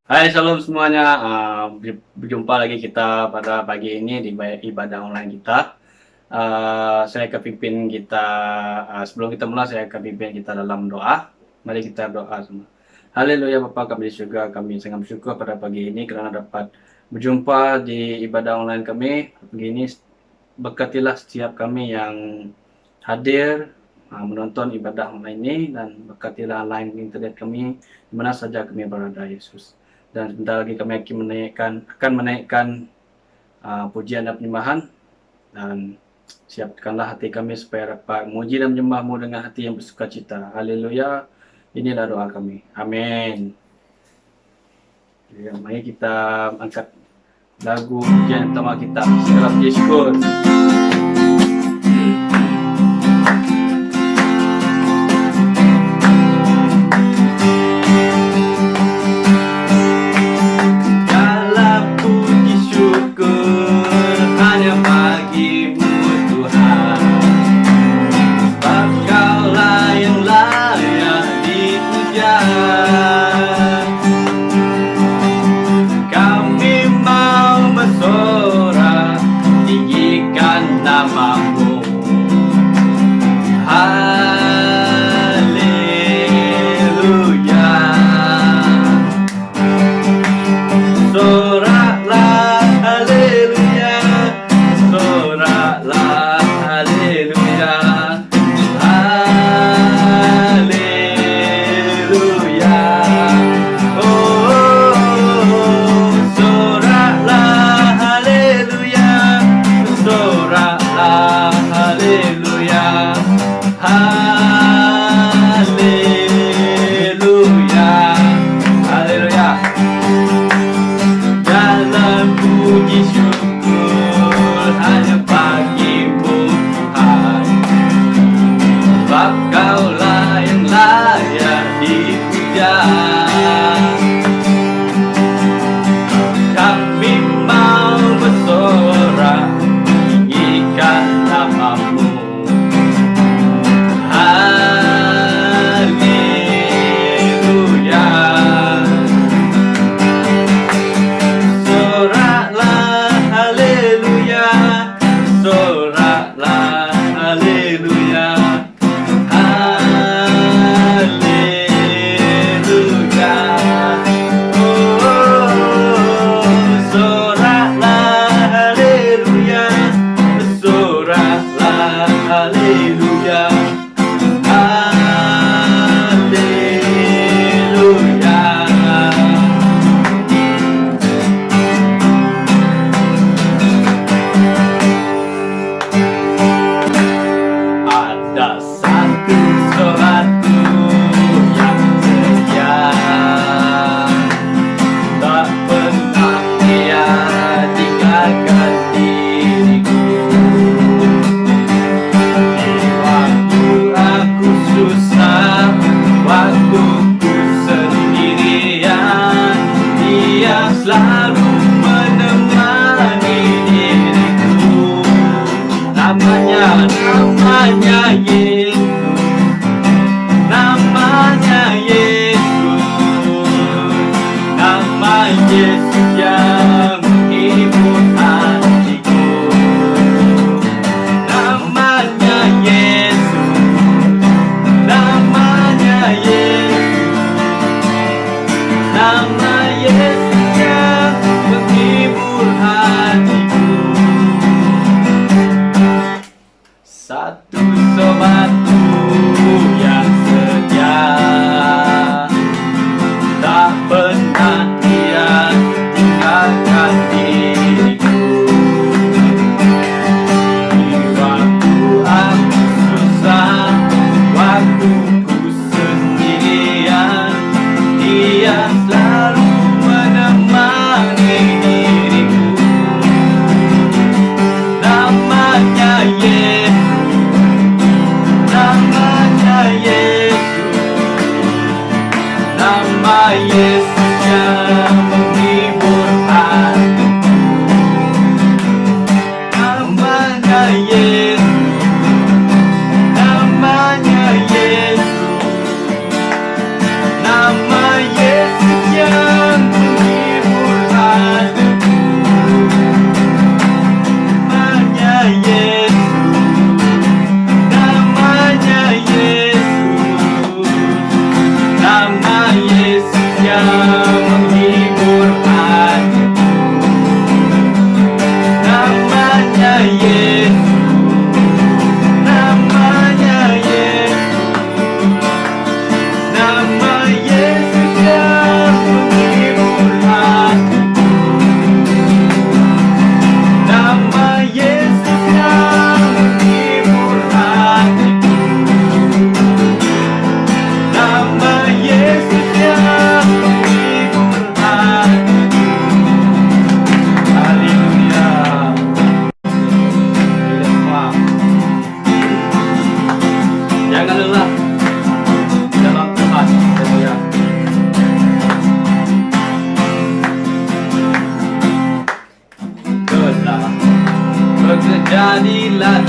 Hai, shalom semuanya. Berjumpa lagi kita pada pagi ini di ibadah online kita. Saya kepimpin kita, sebelum kita mulai, saya kepimpin kita dalam doa. Mari kita doa semua. Haleluya Bapa kami di surga, kami sangat bersyukur pada pagi ini karena dapat berjumpa di ibadah online kami. Pagi ini berkatilah setiap kami yang hadir menonton ibadah online ini, dan berkatilah line internet kami di mana saja kami berada, Yesus. Dan sebentar lagi kami akan menaikkan pujian dan penyembahan, dan siapkanlah hati kami supaya dapat memuji dan menyembah-Mu dengan hati yang bersuka cita. Haleluya. Inilah doa kami. Amin. Ya, mari kita angkat lagu pujian pertama kita, Serap Syukur.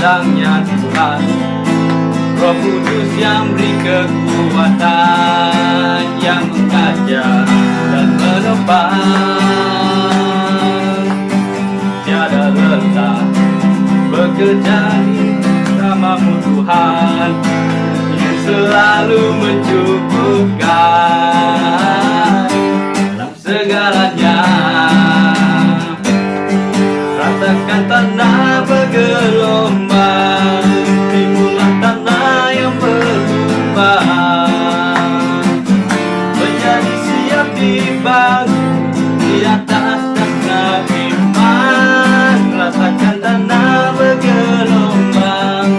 ladangnya Tuhan, Roh Kudus yang beri kekuatan, yang mengajar dan menopang. Tiada lelah bekerja bersamamu Tuhan, yang selalu mencukupkan dalam segalanya. Ratakan tanah bergelombang, timbullah tanah yang berlubang, menjadi siap dibangun di atas dasar iman. Ratakan tanah bergelombang,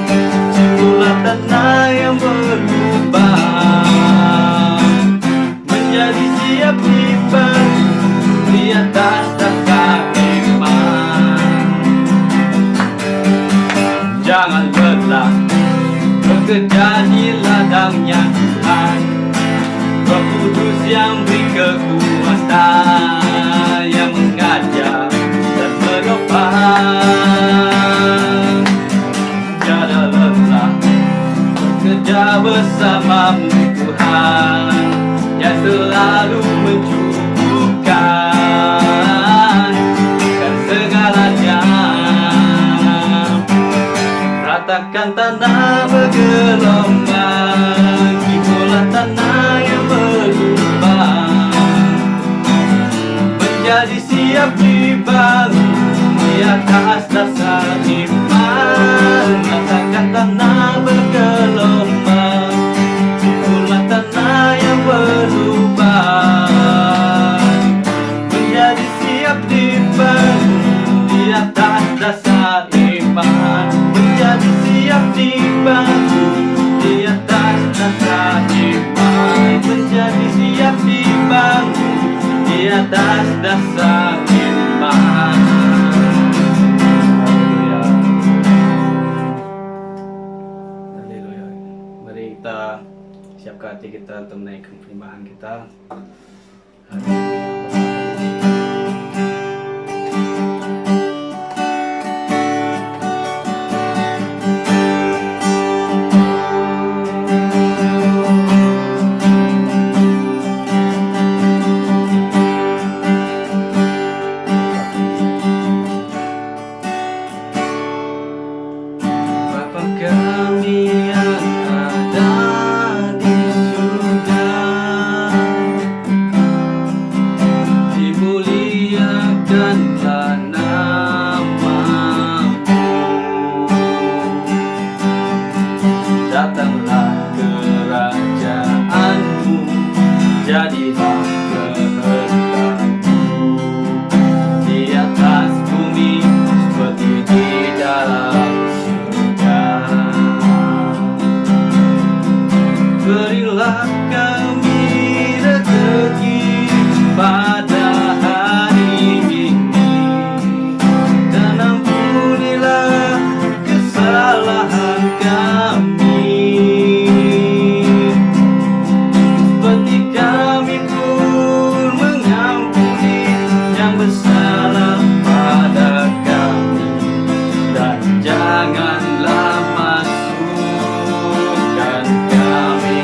timbullah tanah yang berlubang, menjadi siap dibangun di atas dasar iman. Jangan lelah bekerja di ladangnya Tuhan, Roh Kudus yang beri kekuatan, yang mengajar dan menopang. Tiada lelah bekerja bersamamu Tuhan, yang selalu mencukupkan dan segalanya. Ratakan tanah bergelombang, timbullah tanah yang berlubang, menjadi siap dibangun di atas dasar iman. Ratakan tanah bergelombang, timbullah tanah yang berlubang, menjadi siap dibangun di atas dasar iman, menjadi siap dibangun di atas dasar iman, menjadi siap dibangun di atas dasar iman. Haleluya. Haleluya. Mari kita siapkan hati kita untuk menaikkan penyembahan kita. Bapa kami yang ada di surga, dimuliakanlah namamu. Datanglah kerajaanmu, jadilah kehendakmu di atas bumi seperti di dalam surga. Berilah kami rezeki pada hari ini, dan ampunilah kesalahan kami, seperti kami pun mengampuni yang bersalah pada kami. Dan janganlah masukkan kami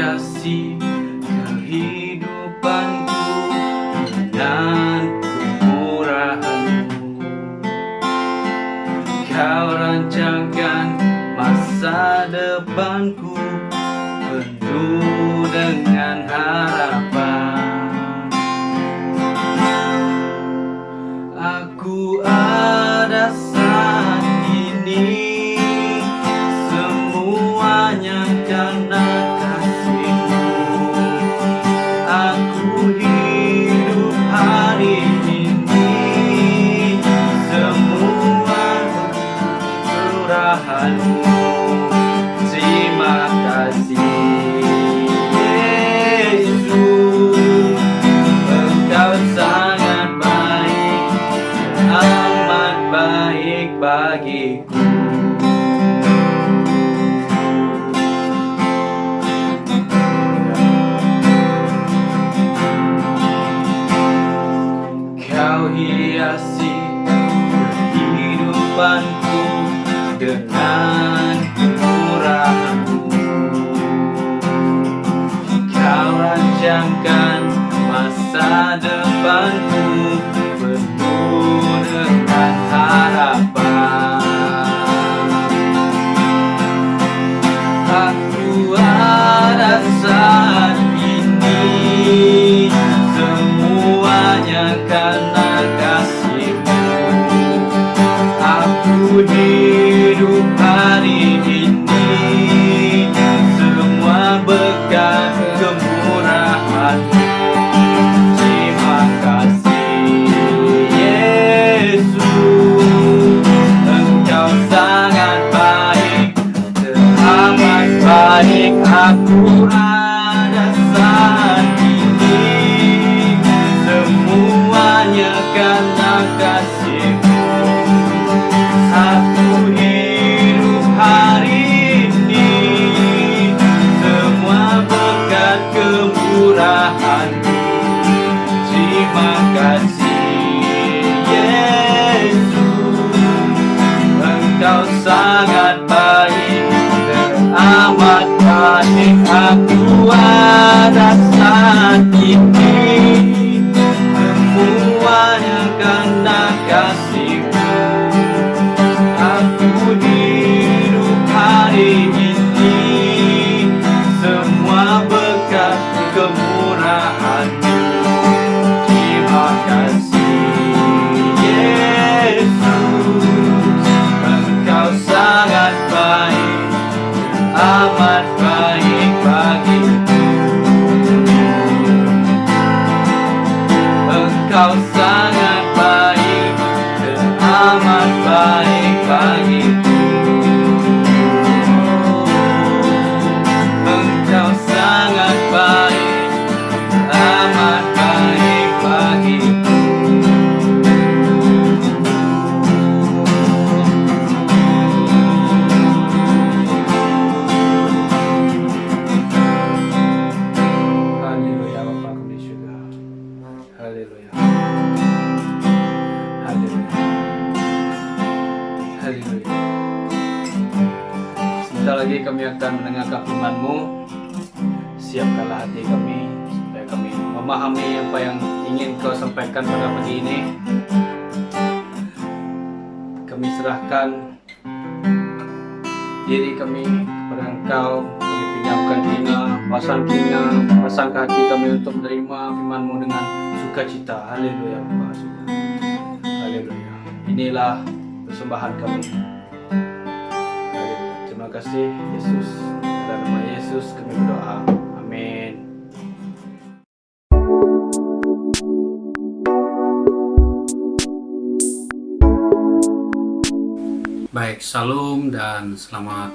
hiasi kehidupanku dengan kemurahan-Mu. Kau rancangkan masa depanku penuh dengan harapan. Aku ada saat ini semuanya karena kasih-Mu. Aku hidup hari ini semua curahan-Mu. Terima kasih Yesus, Engkau sangat baik, amat baik bagiku. Kau hiasi kehidupanku dengan kemurahan-Mu. Kau rancangkan masa depanku penuh dengan harapan. Aku ada saat ini semuanya karena kasih-Mu. Aku hidup hari ini semua berkat kemurahan-Mu. Terima kasih Yesus, Engkau sangat baik, teramat baik. Aku ada saat ini semuanya karena kasih-Mu. Aku hidup hari ini semua berkat kemurahan-Mu. Terima kasih Yesus, Engkau sangat baik, teramat baik. Aku ada saat ini semuanya karena kasih-Mu. Aku hidup hari ini semua berkat kemurahan-Mu. Terima kasih Yesus, Engkau sangat baik, amat baik bagiku. Engkau sangat baik, teramat baik bagiku. Engkau sangat baik, amat baik bagiku. Haleluya Bapa kami di surga. Haleluya. Haleluya. Haleluya. Sebentar lagi kami akan mendengarkan firman-Mu. Siapkanlah hati kami supaya kami memahami apa yang ingin Kau sampaikan pada pagi ini. Kami serahkan diri kami kepada Engkau. Kami pinjamkan telinga, pasangkan hati kami untuk menerima firman-Mu dengan sukacita. Haleluya Bapa surga. Haleluya. Inilah persembahan kami. Haleluya. Terima kasih Yesus. Dalam nama Yesus kami berdoa. Amin. Baik, salam dan selamat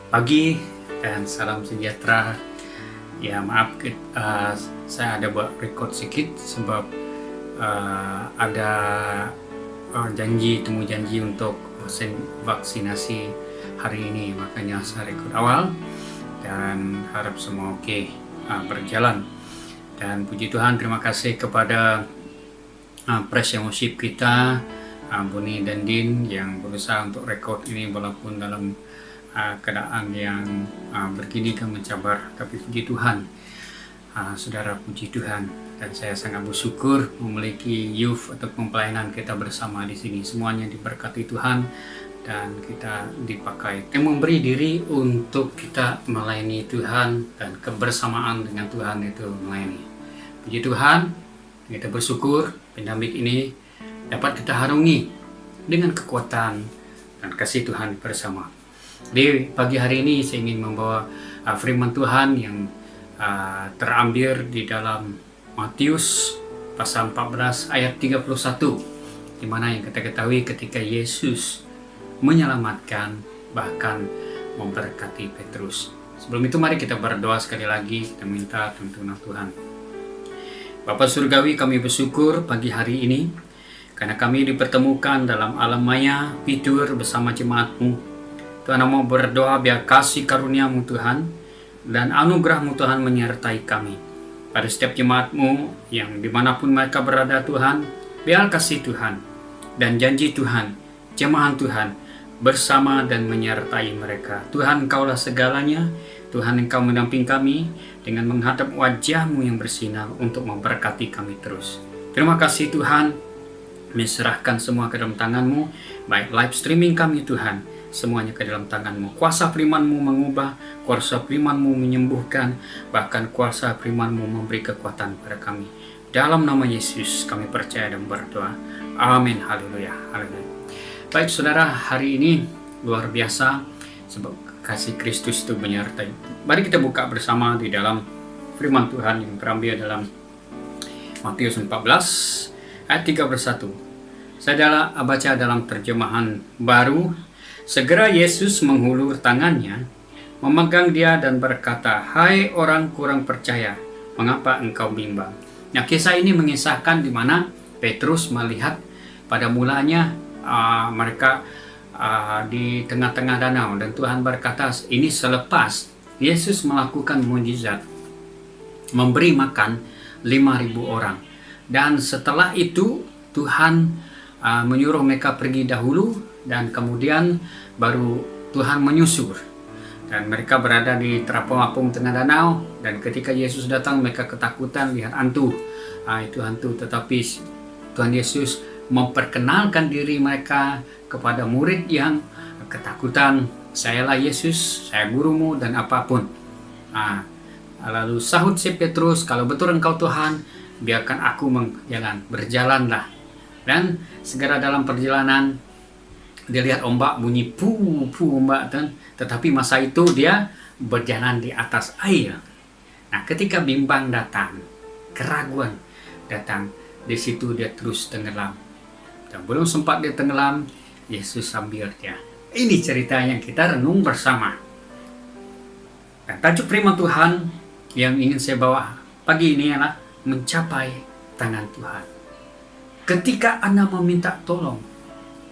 pagi dan salam sejahtera. Ya maaf, saya ada buat record sedikit sebab ada temu janji untuk vaksinasi hari ini, makanya saya record awal dan harap semua oke berjalan. Dan puji Tuhan, terima kasih kepada praise and worship kita, Boni dan Din yang berusaha untuk record ini walaupun dalam keadaan yang begini kan mencabar, tapi puji Tuhan, saudara, puji Tuhan. Dan saya sangat bersyukur memiliki youth atau pelayanan kita bersama di sini. Semuanya diberkati Tuhan dan kita dipakai yang memberi diri untuk kita melayani Tuhan dan kebersamaan dengan Tuhan itu melayani. Puji Tuhan, kita bersyukur pandemik ini dapat kita harungi dengan kekuatan dan kasih Tuhan bersama. Di pagi hari ini saya ingin membawa firman Tuhan yang terambil di dalam Matius pasal 14 ayat 31, di mana yang kita ketahui ketika Yesus menyelamatkan bahkan memberkati Petrus. Sebelum itu mari kita berdoa sekali lagi, kita minta tuntunan Tuhan. Bapa Surgawi, kami bersyukur pagi hari ini karena kami dipertemukan dalam alam maya tidur bersama jemaat-Mu. Tuhan, mau berdoa biar kasih karunia-Mu Tuhan dan anugerah-Mu Tuhan menyertai kami. Pada setiap jemaat-Mu yang dimanapun mereka berada Tuhan, biar kasih Tuhan dan janji Tuhan, jemaat Tuhan bersama dan menyertai mereka. Tuhan, Engkaulah segalanya. Tuhan, Engkau mendamping kami dengan menghadap wajah-Mu yang bersinar untuk memberkati kami terus. Terima kasih Tuhan, menyerahkan semua ke dalam tangan-Mu, baik live streaming kami Tuhan, semuanya ke dalam tangan-Mu. Kuasa firman-Mu mengubah, kuasa firman-Mu menyembuhkan, bahkan kuasa firman-Mu memberi kekuatan pada kami. Dalam nama Yesus kami percaya dan berdoa. Amin. Haleluya. Haleluya. Baik saudara, hari ini luar biasa sebab kasih Kristus itu menyertai. Mari kita buka bersama di dalam firman Tuhan yang terambil dalam Matius 14 ayat 31. Saya baca dalam terjemahan baru. Segera Yesus menghulur tangannya, memegang dia dan berkata, "Hai orang kurang percaya, mengapa engkau bimbang?" Nah, kisah ini mengisahkan di mana Petrus melihat pada mulanya mereka di tengah-tengah danau, dan Tuhan berkata, ini selepas Yesus melakukan mukjizat, memberi makan 5.000 orang. Dan setelah itu Tuhan menyuruh mereka pergi dahulu, dan kemudian baru Tuhan menyusul. Dan mereka berada di terapung-apung tengah danau, dan ketika Yesus datang mereka ketakutan lihat hantu. Itu hantu, tetapi Tuhan Yesus memperkenalkan diri mereka kepada murid yang ketakutan. "Sayalah Yesus, saya gurumu dan apapun." Lalu sahut si Petrus, "Kalau betul engkau Tuhan, biarkan aku berjalanlah." Dan segera dalam perjalanan dia lihat ombak bunyi pu ombak, tetapi masa itu dia berjalan di atas air. Nah, ketika bimbang datang, keraguan datang, di situ dia terus tenggelam. Dan belum sempat dia tenggelam, Yesus sambil dia. Ini cerita yang kita renung bersama. Dan tajuk firman Tuhan yang ingin saya bawa pagi ini adalah mencapai tangan Tuhan. Ketika Anda meminta tolong,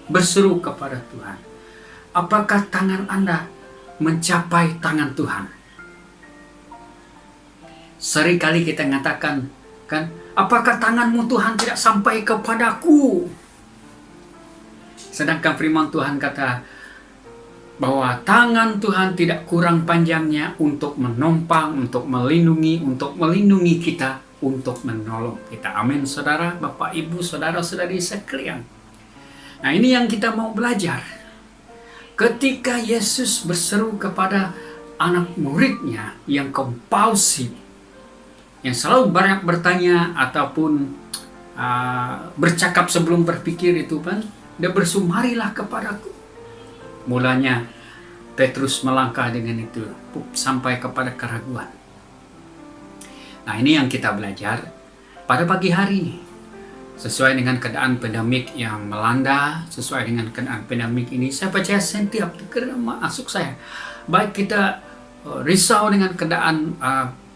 berseru kepada Tuhan, apakah tangan Anda mencapai tangan Tuhan? Seringkali kita mengatakan, kan, apakah tanganmu Tuhan tidak sampai kepadaku? Sedangkan firman Tuhan kata bahwa tangan Tuhan tidak kurang panjangnya untuk menopang, untuk melindungi kita, untuk menolong kita. Amin, saudara, Bapak, Ibu, saudara-saudari sekalian. Nah, ini yang kita mau belajar. Ketika Yesus berseru kepada anak muridnya yang kompulsif, yang selalu banyak bertanya ataupun bercakap sebelum berpikir itu kan, dia berseru, "Marilah kepadaku." Mulanya Petrus melangkah dengan itu sampai kepada keraguan. Nah, ini yang kita belajar pada pagi hari ini. Sesuai dengan keadaan pandemik yang melanda, sesuai dengan keadaan pandemik ini, saya percaya setiap masuk saya, baik kita risau dengan keadaan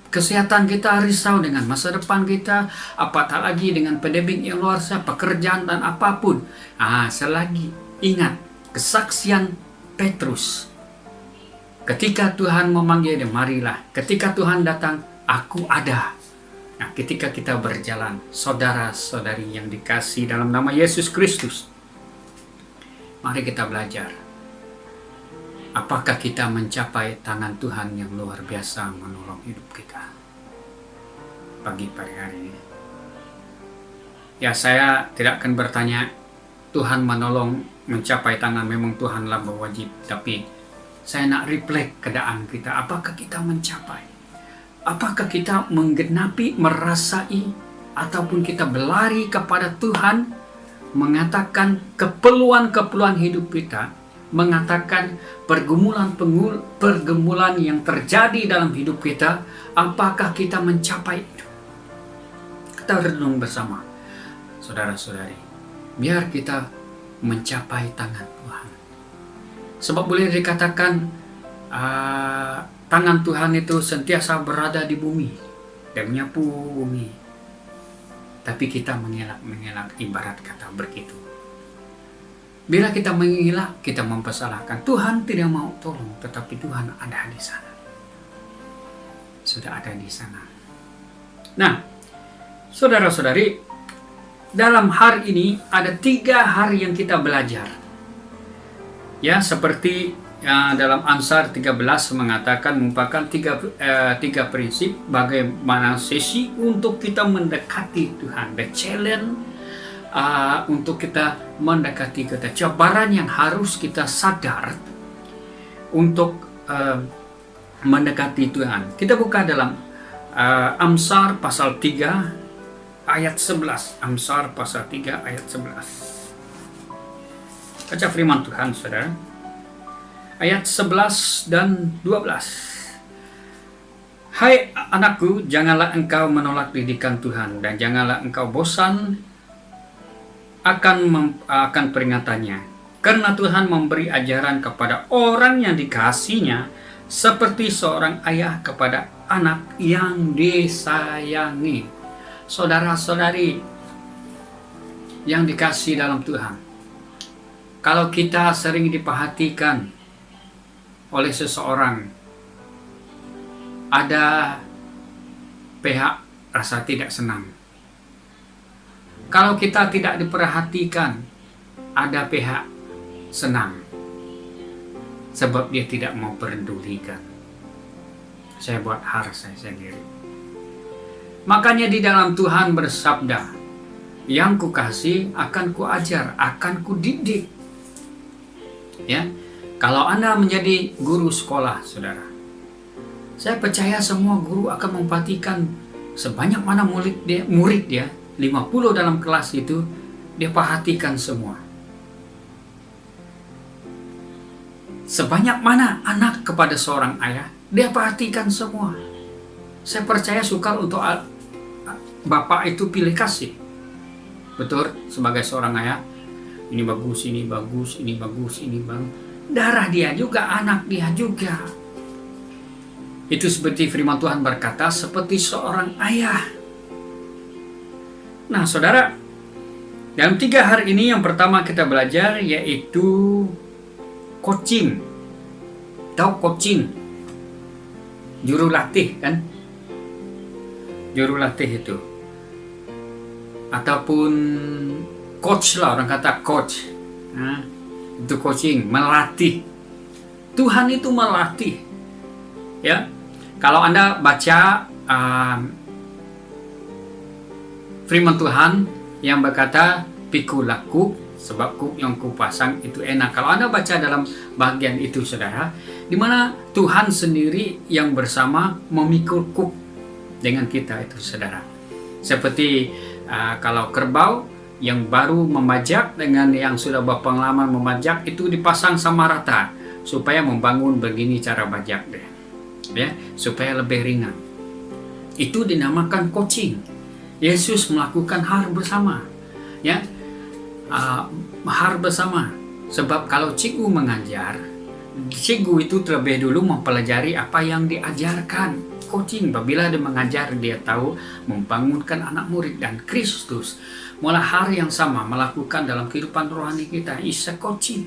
kesehatan kita, risau dengan masa depan kita, apatah lagi dengan pandemik yang luar biasa, pekerjaan dan apapun. Selagi ingat kesaksian Petrus, ketika Tuhan memanggil dia, marilah. Ketika Tuhan datang, aku ada. Nah, ketika kita berjalan, saudara-saudari yang dikasihi dalam nama Yesus Kristus, mari kita belajar. Apakah kita mencapai tangan Tuhan yang luar biasa menolong hidup kita pagi hari ini? Ya, saya tidak akan bertanya Tuhan menolong mencapai tangan, memang Tuhanlah berwajib, tapi saya nak reflect keadaan kita. Apakah kita mencapai? Apakah kita menggenapi, merasai, ataupun kita berlari kepada Tuhan, mengatakan keperluan hidup kita, mengatakan pergumulan yang terjadi dalam hidup kita, apakah kita mencapai itu? Kita renung bersama, saudara-saudari, biar kita mencapai tangan Tuhan. Sebab boleh dikatakan tangan Tuhan itu sentiasa berada di bumi dan menyapu bumi. Tapi kita mengelak ibarat kata begitu. Bila kita mengelak, kita mempersalahkan. Tuhan tidak mau tolong, tetapi Tuhan ada di sana. Sudah ada di sana. Nah, saudara-saudari, dalam hari ini ada 3 hari yang kita belajar. Ya, seperti dalam Amsal 13 mengatakan merupakan 3 prinsip bagaimana sesi untuk kita mendekati Tuhan. The challenge untuk kita mendekati kita, cabaran yang harus kita sadar untuk mendekati Tuhan. Kita buka dalam Amsal pasal 3 ayat 11. Amsal pasal 3 ayat 11. Baca firman Tuhan, saudara. Ayat 11 dan 12. Hai anakku, janganlah engkau menolak didikan Tuhan, dan janganlah engkau bosan akan peringatannya. Karena Tuhan memberi ajaran kepada orang yang dikasihinya, seperti seorang ayah kepada anak yang disayangi. Saudara-saudari yang dikasihi dalam Tuhan, kalau kita sering diperhatikan oleh seseorang, ada pihak rasa tidak senang. Kalau kita tidak diperhatikan, ada pihak senang, sebab dia tidak mau pedulikan. Saya buat hal saya sendiri. Makanya di dalam Tuhan bersabda, yang kukasih akan kuajar, akan kudidik. Ya, kalau Anda menjadi guru sekolah, saudara, saya percaya semua guru akan memperhatikan sebanyak mana murid dia 50 dalam kelas itu, dia perhatikan semua. Sebanyak mana anak kepada seorang ayah, dia perhatikan semua. Saya percaya sukar untuk bapak itu pilih kasih. Betul, sebagai seorang ayah, ini bagus, ini bagus, ini bagus, ini bagus. Darah dia juga, anak dia juga. Itu seperti firman Tuhan berkata, seperti seorang ayah. Nah, saudara, dalam 3 hari ini yang pertama kita belajar yaitu coaching. Tahu coaching? Juru latih, kan? Juru latih itu. Ataupun coach lah, orang kata coach. Nah, itu coaching, melatih. Tuhan itu melatih. Ya. Kalau Anda baca firman Tuhan yang berkata, pikulah kuk, sebab kuk yang kupasang itu enak. Kalau Anda baca dalam bagian itu, saudara, di mana Tuhan sendiri yang bersama memikul kuk dengan kita itu, saudara. Seperti kalau kerbau yang baru memajak dengan yang sudah berpengalaman memajak itu dipasang sama rata supaya membangun begini cara bajak dia, ya, supaya lebih ringan. Itu dinamakan coaching. Yesus melakukan hal bersama, ya, hal bersama. Sebab kalau cikgu mengajar, cikgu itu terlebih dulu mempelajari apa yang diajarkan. Coaching, apabila dia mengajar, dia tahu membangunkan anak murid, dan Kristus mulai hal yang sama melakukan dalam kehidupan rohani kita. Is a coaching,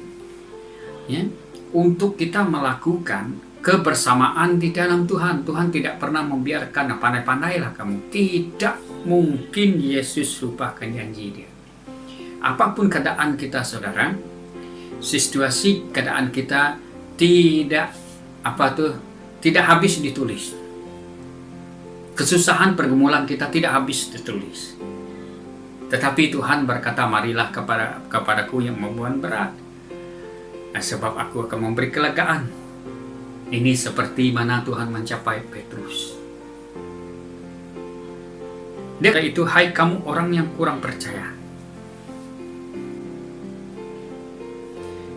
ya, untuk kita melakukan kebersamaan di dalam Tuhan. Tuhan tidak pernah membiarkan, pandai-pandailah kamu. Tidak mungkin Yesus lupakan janji dia. Apapun keadaan kita, saudara, situasi keadaan kita tidak tidak habis ditulis. Kesusahan pergumulan kita tidak habis ditulis. Tetapi Tuhan berkata, marilah kepadaku yang beban berat, sebab aku akan memberi kelegaan. Ini seperti mana Tuhan mencapai Petrus. Dia itu, hai kamu orang yang kurang percaya.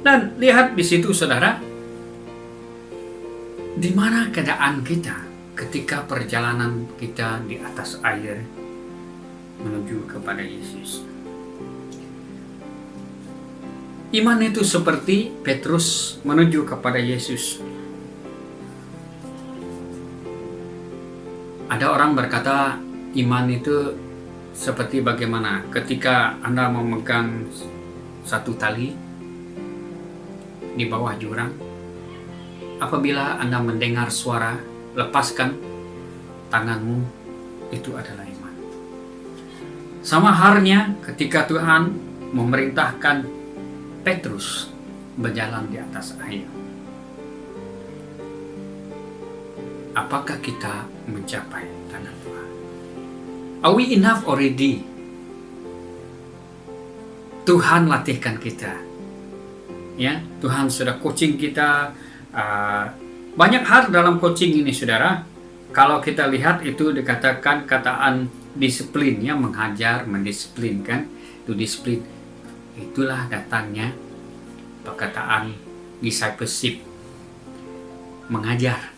Dan lihat di situ saudara, di mana keadaan kita ketika perjalanan kita di atas air menuju kepada Yesus. Iman itu seperti Petrus menuju kepada Yesus. Ada orang berkata, iman itu seperti bagaimana ketika Anda memegang satu tali di bawah jurang. Apabila Anda mendengar suara, lepaskan tanganmu, itu adalah iman. Sama halnya ketika Tuhan memerintahkan Petrus berjalan di atas air. Apakah kita mencapai tangan Tuhan? Are we enough already? Tuhan latihkan kita. Ya, Tuhan sudah coaching kita. Banyak hal dalam coaching ini, saudara. Kalau kita lihat itu dikatakan kataan disiplin, ya, mengajar, mendisiplinkan, itu disiplin. Itulah datangnya perkataan discipleship, mengajar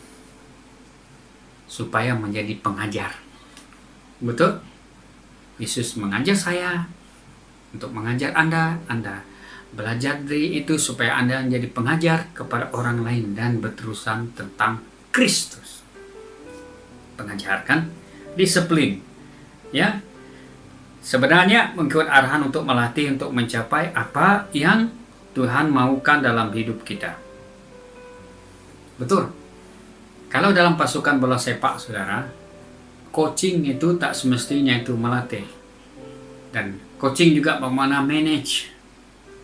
supaya menjadi pengajar. Betul? Yesus mengajar saya untuk mengajar Anda belajar dari itu supaya Anda menjadi pengajar kepada orang lain dan berterusan tentang Kristus. Pengajarkan disiplin, ya. Sebenarnya mengikut arahan untuk melatih untuk mencapai apa yang Tuhan maukan dalam hidup kita. Betul. Kalau dalam pasukan bola sepak, saudara, coaching itu tak semestinya itu melatih. Dan coaching juga bagaimana manage,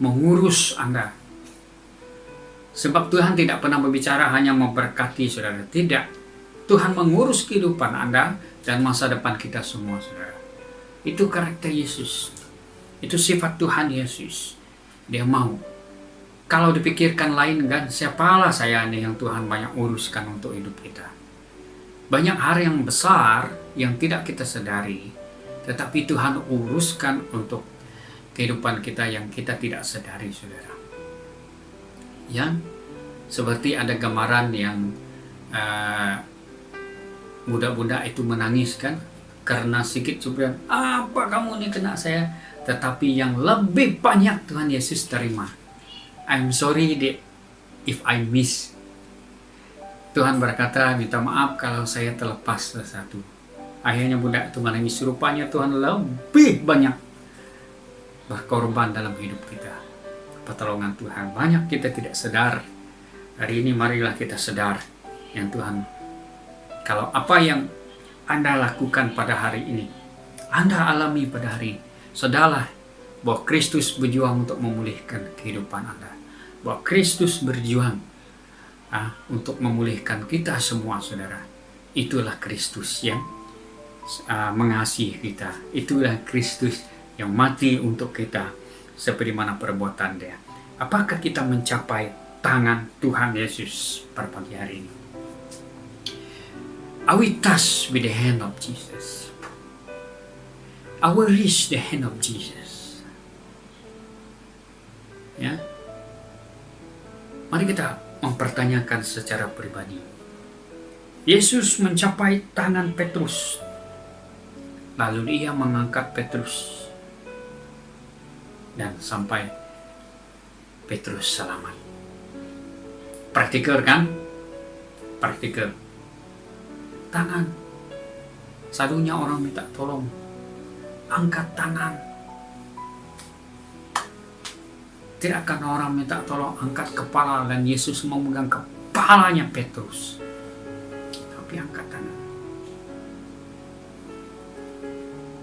mengurus Anda. Sebab Tuhan tidak pernah berbicara hanya memberkati, saudara. Tidak. Tuhan mengurus kehidupan Anda dan masa depan kita semua, saudara. Itu karakter Yesus. Itu sifat Tuhan Yesus. Dia mau. Kalau dipikirkan lain, kan, siapalah saya nih yang Tuhan banyak uruskan untuk hidup kita. Banyak hal yang besar yang tidak kita sadari, tetapi Tuhan uruskan untuk kehidupan kita yang kita tidak sadari, saudara. Yang seperti ada gambaran yang budak-budak itu menangis, kan, karena sedikit cubiran, apa kamu ini kena saya, tetapi yang lebih banyak Tuhan Yesus terima. I'm sorry if I miss. Tuhan berkata, minta maaf kalau saya terlepas sesuatu. Akhirnya budak itu menangis. Rupanya Tuhan lebih banyak berkorban dalam hidup kita. Pertolongan Tuhan banyak kita tidak sadar. Hari ini marilah kita sadar yang Tuhan, kalau apa yang Anda lakukan pada hari ini, Anda alami pada hari ini, sadarlah bahwa Kristus berjuang untuk memulihkan kehidupan Anda. Bahwa Kristus berjuang untuk memulihkan kita semua, saudara. Itulah Kristus yang mengasihi kita. Itulah Kristus yang mati untuk kita seperti mana perbuatan Dia. Apakah kita mencapai tangan Tuhan Yesus pada pagi hari ini? Are we touched with the hand of Jesus? Are we reach the hand of Jesus? Ya, mari kita mempertanyakan secara pribadi. Yesus mencapai tangan Petrus, lalu Dia mengangkat Petrus, dan sampai Petrus selamat. Praktikal, kan? Praktikal. Tangan. Selalunya orang minta tolong, angkat tangan. Tidak akan orang minta tolong angkat kepala, dan Yesus memegang kepalanya Petrus. Tapi angkat tangan.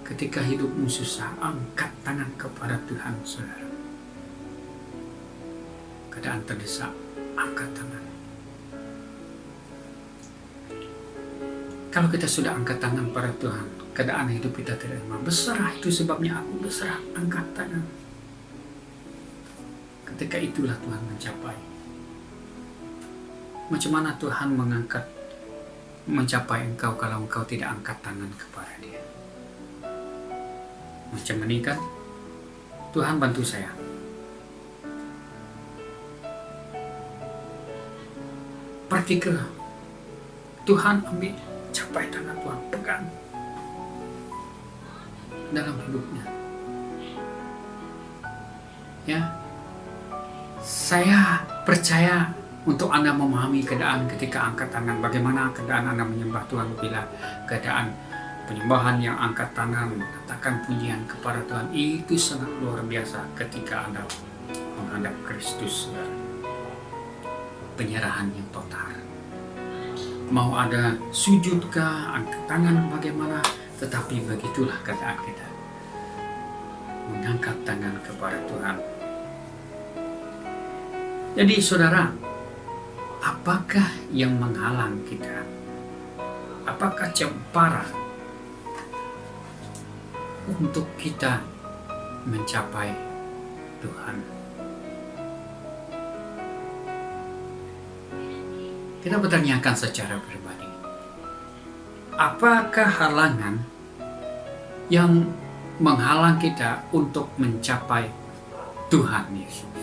Ketika hidupmu susah, angkat tangan kepada Tuhan, saudara. Keadaan terdesak, angkat tangan. Kalau kita sudah angkat tangan pada Tuhan, keadaan hidup kita terima. Berserah, itu sebabnya aku berserah, angkat tangan. Ketika itulah Tuhan mencapai. Macam mana Tuhan mencapai engkau kalau engkau tidak angkat tangan kepada Dia? Macam ini kan, Tuhan bantu saya. Perhatikan, Tuhan ambil, capai tangan Tuhan, pegang dalam hidupnya. Ya, saya percaya untuk Anda memahami keadaan ketika angkat tangan. Bagaimana keadaan Anda menyembah Tuhan bila keadaan penyembahan yang angkat tangan, katakan pujian kepada Tuhan, itu sangat luar biasa ketika Anda menghadap Kristus, saudara. Penyerahan yang total. Mau ada sujudkah, angkat tangan bagaimana, tetapi begitulah keadaan kita. Mengangkat tangan kepada Tuhan. Jadi saudara, apakah yang menghalang kita? Apakah cemara untuk kita mencapai Tuhan? Kita bertanyakan secara pribadi. Apakah halangan yang menghalang kita untuk mencapai Tuhan Yesus?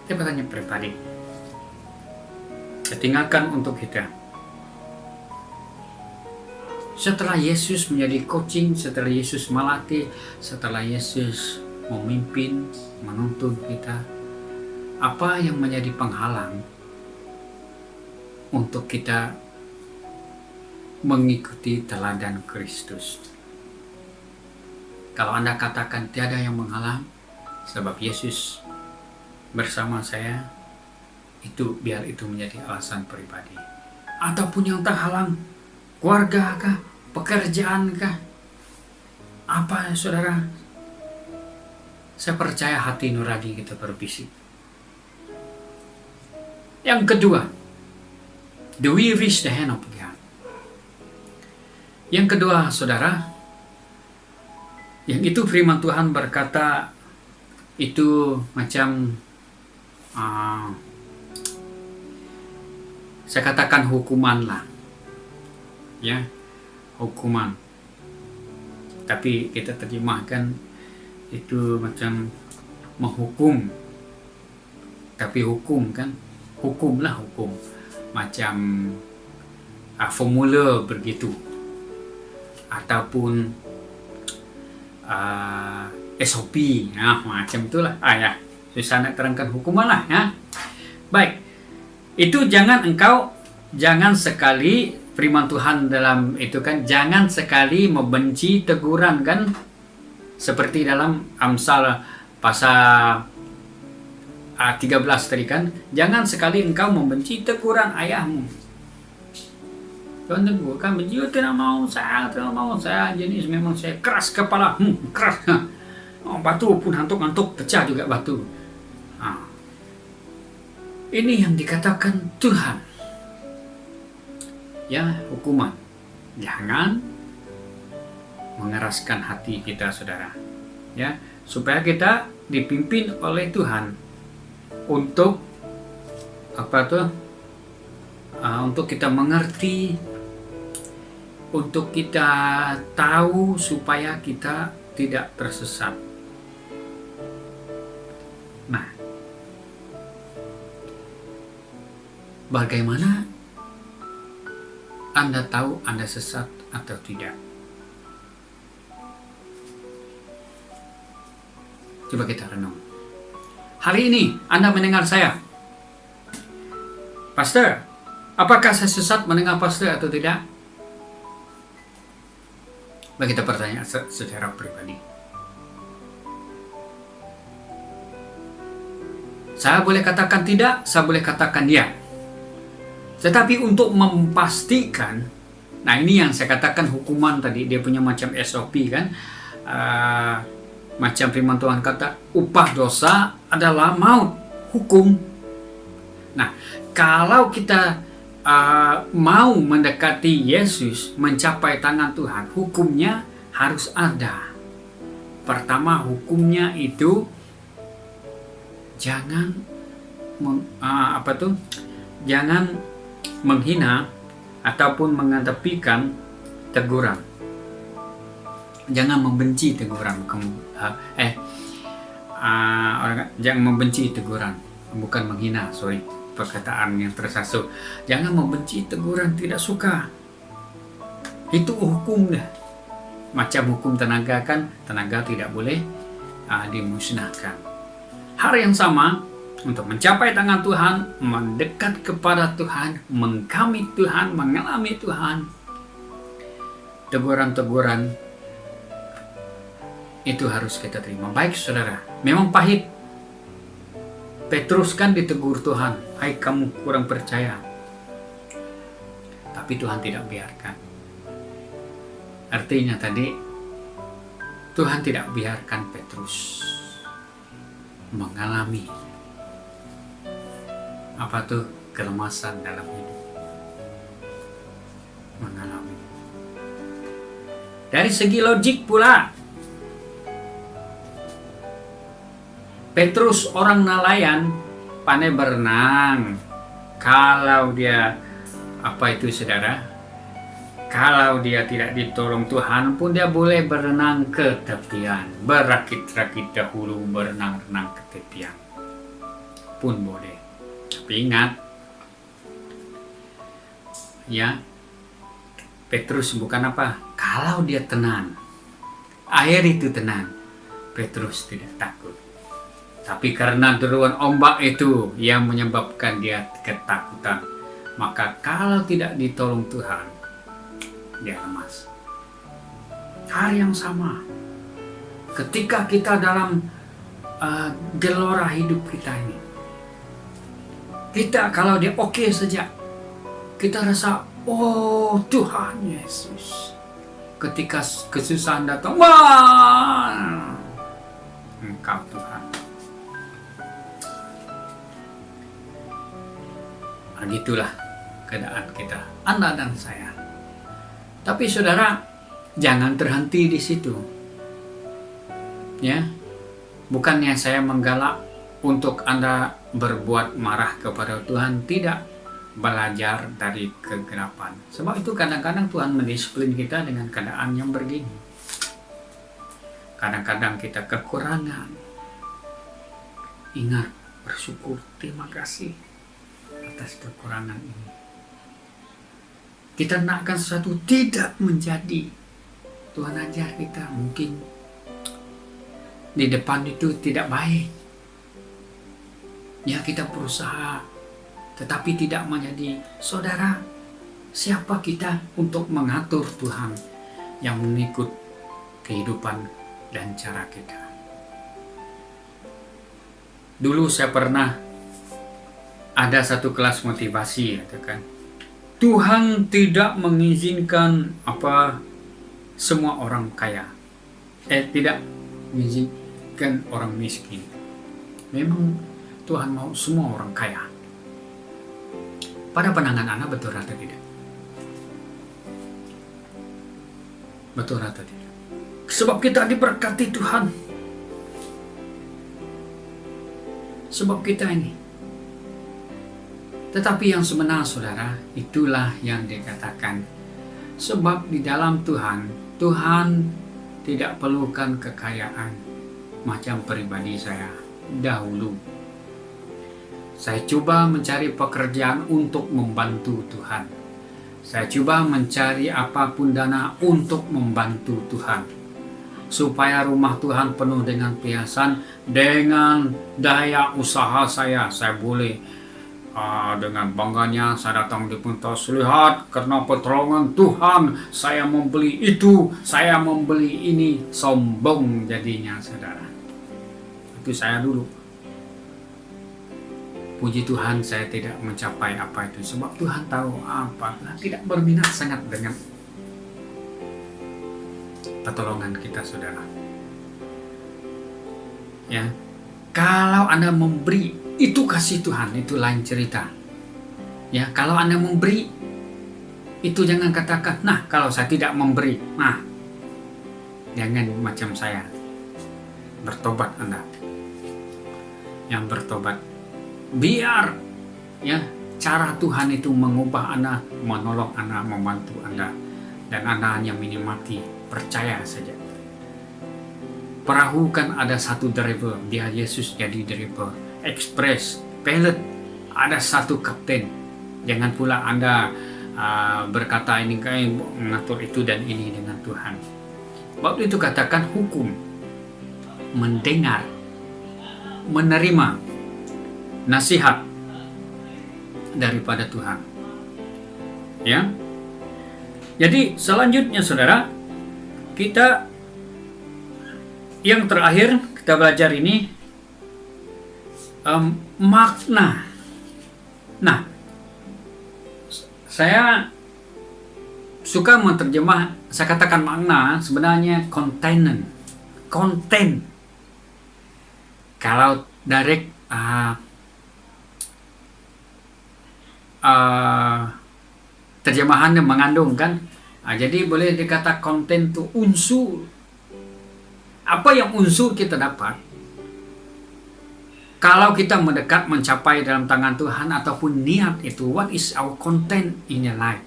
Kita bertanya pribadi. Saya tinggalkan untuk kita. Setelah Yesus menjadi coaching, setelah Yesus melatih, setelah Yesus memimpin, menuntun kita, apa yang menjadi penghalang untuk kita mengikuti teladan Kristus? Kalau Anda katakan tiada yang menghalang, sebab Yesus bersama saya, itu biar itu menjadi alasan pribadi. Ataupun yang terhalang, keluarga kah, pekerjaan kah, apa saudara? Saya percaya hati nurani kita berbisik. Yang kedua, do we reach the hand of God? Yang kedua, saudara, yang itu firman Tuhan berkata, itu macam saya katakan hukuman lah, ya, hukuman. Tapi kita terjemahkan itu macam menghukum. Tapi hukum kan, hukumlah hukum. Macam formula begitu. Ataupun SOP, ya, macam itulah. Ya, susah nak terangkan hukuman lah, ya. Baik, itu jangan sekali firman Tuhan dalam itu kan, jangan sekali membenci teguran kan, seperti dalam Amsal pasal 13 tadi kan, jangan sekali engkau membenci teguran ayahmu. Tuhan tegur kan, benci, tidak mau saya, jenis memang saya keras kepala, keras. Batu pun hantuk-hantuk, pecah juga batu. Ini yang dikatakan Tuhan. Ya, hukuman. Jangan mengeraskan hati kita, saudara. Ya, supaya kita dipimpin oleh Tuhan untuk untuk kita mengerti, untuk kita tahu supaya kita tidak tersesat. Nah, bagaimana Anda tahu Anda sesat atau tidak? Coba kita renung. Hari ini Anda mendengar saya, Pastor, apakah saya sesat mendengar Pastor atau tidak? Mari kita bertanya secara pribadi. Saya boleh katakan tidak, saya boleh katakan ya. Tetapi untuk memastikan, nah ini yang saya katakan hukuman tadi, dia punya macam SOP kan, macam firman Tuhan kata, upah dosa adalah maut, hukum. Nah, kalau kita mau mendekati Yesus, mencapai tangan Tuhan, hukumnya harus ada. Pertama, hukumnya itu jangan jangan menghina ataupun mengetepikan teguran. Jangan membenci teguran. Jangan membenci teguran, bukan menghina, perkataan yang tersasar. Jangan membenci teguran, tidak suka. Itu hukum dah. Macam hukum tenaga kan, tenaga tidak boleh dimusnahkan. Hal yang sama untuk mencapai tangan Tuhan, mendekat kepada Tuhan, mengkamit Tuhan, mengalami Tuhan. Teguran-teguran itu harus kita terima. Baik saudara, memang pahit. Petrus kan ditegur Tuhan, hai kamu kurang percaya. Tapi Tuhan tidak biarkan. Artinya tadi, Tuhan tidak biarkan Petrus mengalami kelemasan dalam hidup. Mengalami. Dari segi logik pula, Petrus orang nelayan, pandai berenang. Kalau dia saudara? Kalau dia tidak ditolong Tuhan pun dia boleh berenang ke tepian, berakit-rakit dahulu, berenang-renang ke tepian pun boleh. Tapi ingat, ya, Petrus bukan kalau dia tenang, air itu tenang, Petrus tidak takut. Tapi karena deruan ombak itu yang menyebabkan dia ketakutan, maka kalau tidak ditolong Tuhan, dia lemas. Hal yang sama ketika kita dalam gelora hidup kita ini, kita kalau dia oke saja, kita rasa, oh Tuhan Yesus. Ketika kesusahan datang, wah, Engkau Tuhan. Begitulah keadaan kita, Anda dan saya. Tapi saudara, jangan terhenti di situ. Ya, bukannya saya menggalak untuk Anda berbuat marah kepada Tuhan, tidak. Belajar dari kegelapan. Sebab itu kadang-kadang Tuhan mendisiplin kita dengan keadaan yang begini. Kadang-kadang kita kekurangan. Ingat, bersyukur, terima kasih atas kekurangan ini. Kita nakkan sesuatu tidak menjadi. Tuhan ajar kita, mungkin di depan itu tidak baik. Ya, kita berusaha, tetapi tidak menjadi. Saudara, siapa kita untuk mengatur Tuhan yang mengikut kehidupan dan cara kita? Dulu saya pernah ada satu kelas motivasi, katakan, Tuhan tidak mengizinkan semua orang kaya. Tidak mengizinkan orang miskin. Memang Tuhan mau semua orang kaya. Pada pandangan Anda betul atau tidak? Betul atau tidak? Sebab kita diberkati Tuhan. Sebab kita ini. Tetapi yang sebenar saudara, itulah yang dikatakan. Sebab di dalam Tuhan, Tuhan tidak perlukan kekayaan. Macam pribadi saya dahulu. Saya coba mencari pekerjaan untuk membantu Tuhan. Saya coba mencari apapun dana untuk membantu Tuhan. Supaya rumah Tuhan penuh dengan perhiasan, dengan daya usaha saya boleh dengan bangganya saya datang di pentas, lihat karena pertolongan Tuhan saya membeli itu, saya membeli ini. Sombong jadinya saudara. Itu saya dulu. Puji Tuhan saya tidak mencapai apa itu, sebab Tuhan tahu Tuhan tidak berminat sangat dengan pertolongan kita saudara. Ya, Kalau Anda memberi, itu kasih Tuhan, itu lain cerita. Ya, kalau Anda memberi, itu jangan katakan, nah kalau saya tidak memberi, nah jangan macam saya. Bertobat Anda. Yang bertobat. Biar ya cara Tuhan itu mengubah Anda, menolong Anda, membantu Anda. Dan Anda hanya menikmati, percaya saja. Perahu kan ada satu driver, dia Yesus jadi driver. Express, pilot, ada satu kapten. Jangan pula Anda berkata ini kayak mengatur itu dan ini dengan Tuhan. Waktu itu katakan hukum, mendengar, menerima nasihat daripada Tuhan. Ya. Jadi selanjutnya saudara, kita yang terakhir kita belajar ini makna. Nah, saya suka menerjemah, saya katakan makna, sebenarnya konten. Kalau direct terjemahannya mengandung kan, jadi boleh dikata konten itu unsur. Apa yang unsur kita dapat kalau kita mendekat mencapai dalam tangan Tuhan ataupun niat itu, what is our content in your life?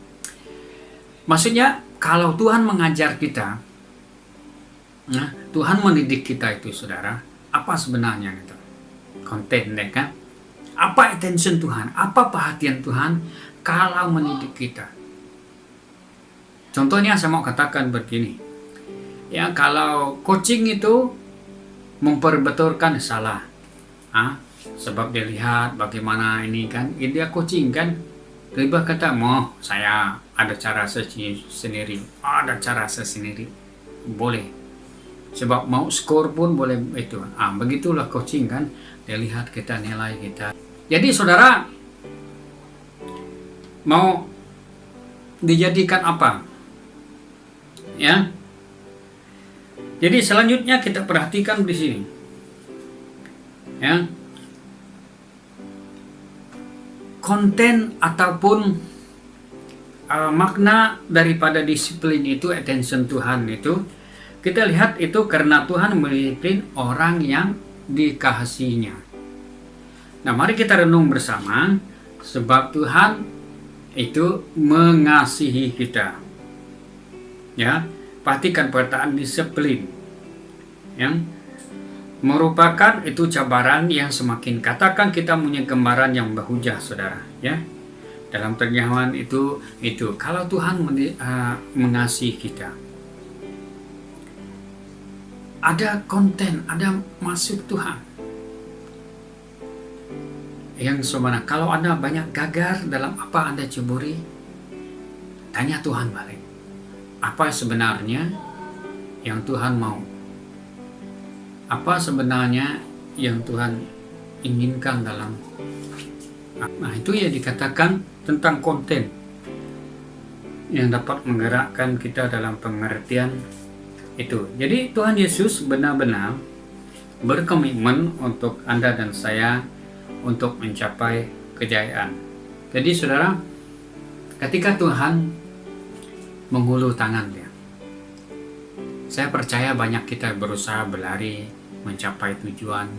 Maksudnya kalau Tuhan mengajar kita, nah, Tuhan mendidik kita itu saudara, apa sebenarnya itu konten ya kan? Apa attention Tuhan? Apa perhatian Tuhan kalau mendidik kita? Contohnya saya mau katakan begini. Ya, kalau coaching itu memperbetulkan salah. Sebab dia lihat bagaimana ini kan, dia coaching kan. Tiba kata, mau saya ada cara sendiri. Ada cara sendiri. Boleh. Sebab mau skor pun boleh itu. Begitulah coaching kan. Dia lihat kita, nilai kita. Jadi saudara, mau dijadikan apa? Ya. Jadi selanjutnya kita perhatikan di sini. Ya. Konten ataupun makna daripada disiplin itu, attention Tuhan itu, kita lihat itu karena Tuhan mendisiplin orang yang dikasihinya. Nah, mari kita renung bersama, sebab Tuhan itu mengasihi kita. Ya, perhatikan perkataan disiplin. Yang merupakan itu cabaran yang semakin, katakan kita punya gambaran yang berhujah saudara, ya. Dalam terjemahan itu kalau Tuhan mengasihi kita, ada konten, ada maksud Tuhan yang sebenarnya. Kalau Anda banyak gagal dalam apa Anda ceburi, tanya Tuhan balik, apa sebenarnya yang Tuhan mau? Apa sebenarnya yang Tuhan inginkan dalam. Nah, itu ya dikatakan tentang konten yang dapat menggerakkan kita dalam pengertian itu. Jadi Tuhan Yesus benar-benar berkomitmen untuk Anda dan saya untuk mencapai kejayaan. Jadi saudara, ketika Tuhan menghulur tangan dia, saya percaya banyak kita berusaha berlari mencapai tujuan,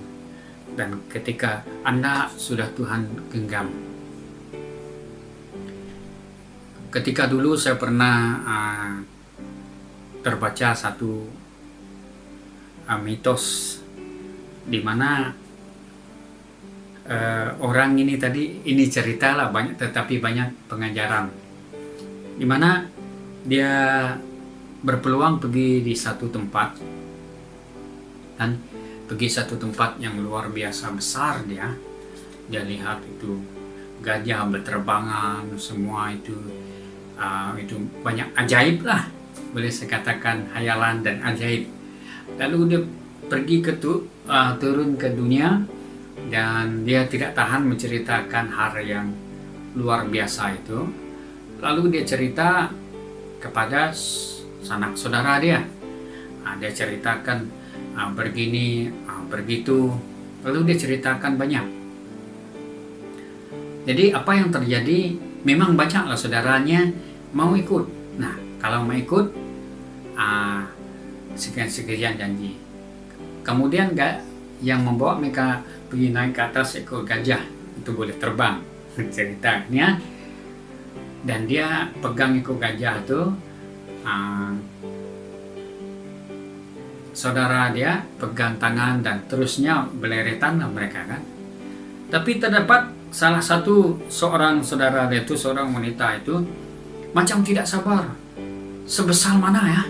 dan ketika Anda sudah Tuhan genggam. Ketika dulu saya pernah terbaca satu mitos di mana orang ini tadi, ini cerita lah banyak, tetapi banyak pengajaran, di mana dia berpeluang pergi di satu tempat, dan pergi satu tempat yang luar biasa besar. Dia lihat itu gajah berterbangan, semua itu banyak ajaib lah, boleh saya katakan hayalan dan ajaib. Lalu dia pergi turun ke dunia, dan dia tidak tahan menceritakan hal yang luar biasa itu. Lalu dia cerita kepada sanak saudara dia. Dia ceritakan begini, begitu, Lalu dia ceritakan banyak. Jadi apa yang terjadi, memang banyaklah saudaranya mau ikut. Nah, kalau mau ikut, sekian-sekian janji. Kemudian yang membawa mereka pergi naik ke atas ekor gajah, itu boleh terbang ceritanya. Dan dia pegang ekor gajah itu, saudara dia pegang tangan dan terusnya beleretan mereka kan. Tapi terdapat salah satu seorang saudara dia itu, seorang wanita itu macam tidak sabar. Sebesar mana ya?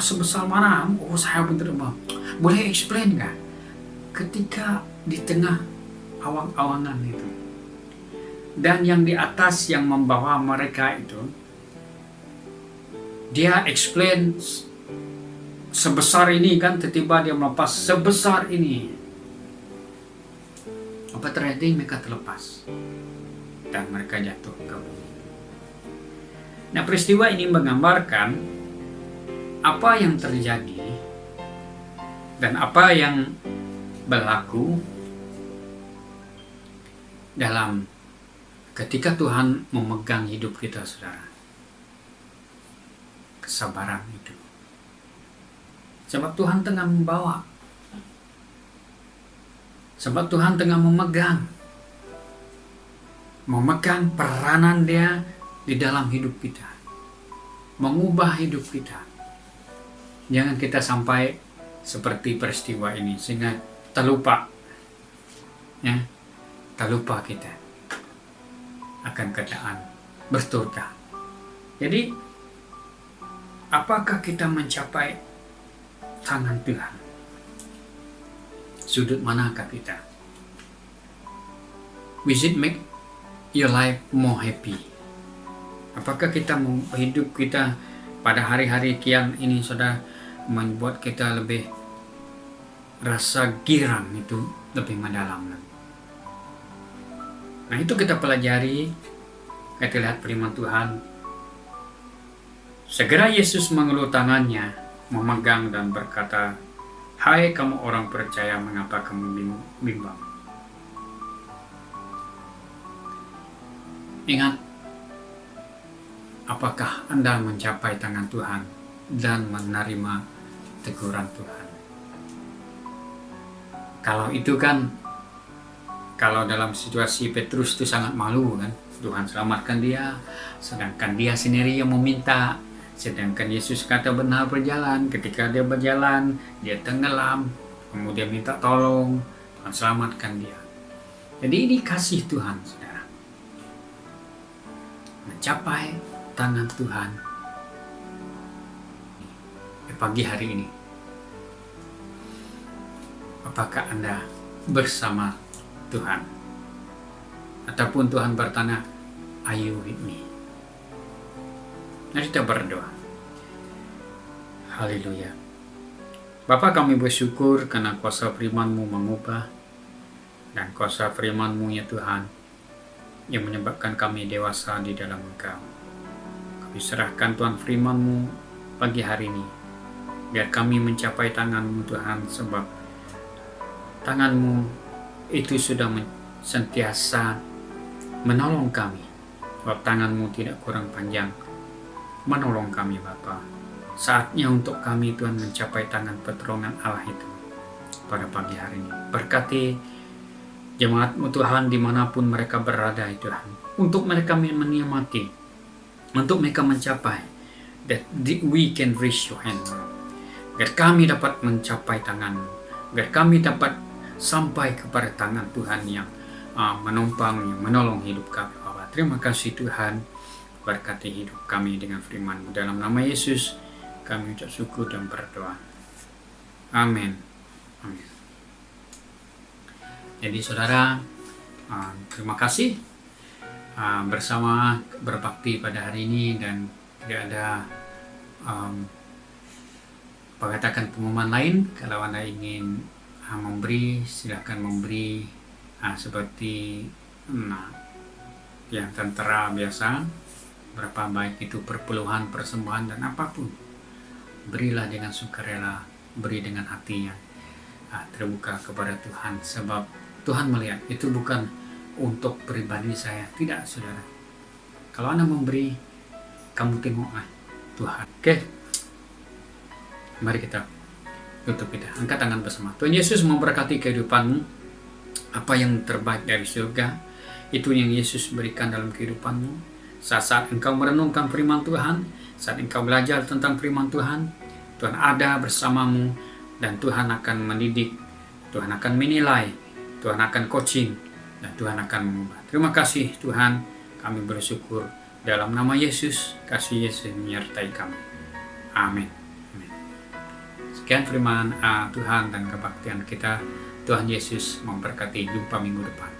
Sebesar mana? Oh, saya benar-benar. Boleh explain nggak? Ketika di tengah awang-awangan itu, dan yang di atas yang membawa mereka itu, dia explain sebesar ini kan, tiba-tiba dia melepas sebesar ini. Apa terjadi? Mereka terlepas dan mereka jatuh ke bumi. Nah, peristiwa ini menggambarkan apa yang terjadi dan apa yang berlaku dalam ketika Tuhan memegang hidup kita, saudara. Kesabaran itu. Sebab Tuhan tengah membawa. Sebab Tuhan tengah memegang peranan Dia di dalam hidup kita. Mengubah hidup kita. Jangan kita sampai seperti peristiwa ini sehingga terlupa, ya, terlupa kita akan keadaan bertobat. Jadi, apakah kita mencapai tangan Tuhan? Sudut manakah kita? Will it make your life more happy? Apakah kita hidup kita pada hari-hari kian ini sudah membuat kita lebih rasa girang itu lebih mendalam lagi. Nah, itu kita pelajari, kita lihat firman Tuhan. Segera Yesus mengelus tangannya, memegang dan berkata, "Hai kamu orang percaya, mengapa kamu bimbang?" Ingat, apakah Anda mencapai tangan Tuhan dan menerima teguran Tuhan? Kalau itu kan, kalau dalam situasi Petrus itu sangat malu kan, Tuhan selamatkan dia, sedangkan dia sendiri yang meminta, sedangkan Yesus kata benar berjalan. Ketika dia berjalan, dia tenggelam, kemudian minta tolong, Tuhan selamatkan dia. Jadi ini kasih Tuhan, saudara. Mencapai tangan Tuhan di pagi hari ini. Apakah Anda bersama Tuhan? Ataupun Tuhan bertanya, "Are you with me?" Mari kita berdoa. Haleluya. Bapa, kami bersyukur karena kuasa firman-Mu mengubah, dan kuasa firman-Mu ya Tuhan yang menyebabkan kami dewasa di dalam Engkau. Kami serahkan Tuhan firman-Mu pagi hari ini, biar kami mencapai tangan-Mu Tuhan, sebab tangan-Mu itu sudah sentiasa menolong kami. Sebab tangan-Mu tidak kurang panjang menolong kami Bapa. Saatnya untuk kami Tuhan mencapai tangan pertolongan Allah itu pada pagi hari ini. Berkati jemaat-Mu Tuhan dimanapun mereka berada Tuhan, untuk mereka menikmati, untuk mereka mencapai, that we can reach your hand, agar kami dapat mencapai tangan-Mu, agar kami dapat sampai kepada tangan Tuhan yang menumpang, yang menolong hidup kami Bapa. Terima kasih Tuhan, berkati hidup kami dengan firman-Mu. Dalam nama Yesus kami ucap syukur dan berdoa. Amin. Amin. Jadi saudara, terima kasih bersama berbakti pada hari ini, dan tidak ada mengatakan pengumuman lain. Kalau Anda ingin memberi, silakan memberi seperti yang tentara biasa, berapa baik itu perpuluhan, persembahan dan apapun. Berilah dengan sukarela, beri dengan hati yang terbuka kepada Tuhan, sebab Tuhan melihat itu bukan untuk pribadi saya, tidak saudara. Kalau Anda memberi, kamu tengoklah Tuhan. Oke, mari kita tutup, kita angkat tangan bersama. Tuhan Yesus memberkati kehidupanmu. Apa yang terbaik dari surga, itu yang Yesus berikan dalam kehidupanmu. Saat engkau merenungkan firman Tuhan, saat engkau belajar tentang firman Tuhan, Tuhan ada bersamamu, dan Tuhan akan mendidik, Tuhan akan menilai, Tuhan akan coaching, dan Tuhan akan mengubah. Terima kasih Tuhan, kami bersyukur dalam nama Yesus, kasih Yesus menyertai kami. Amin. Amin. Sekian firman Tuhan dan kebaktian kita. Tuhan Yesus memberkati. Jumpa minggu depan.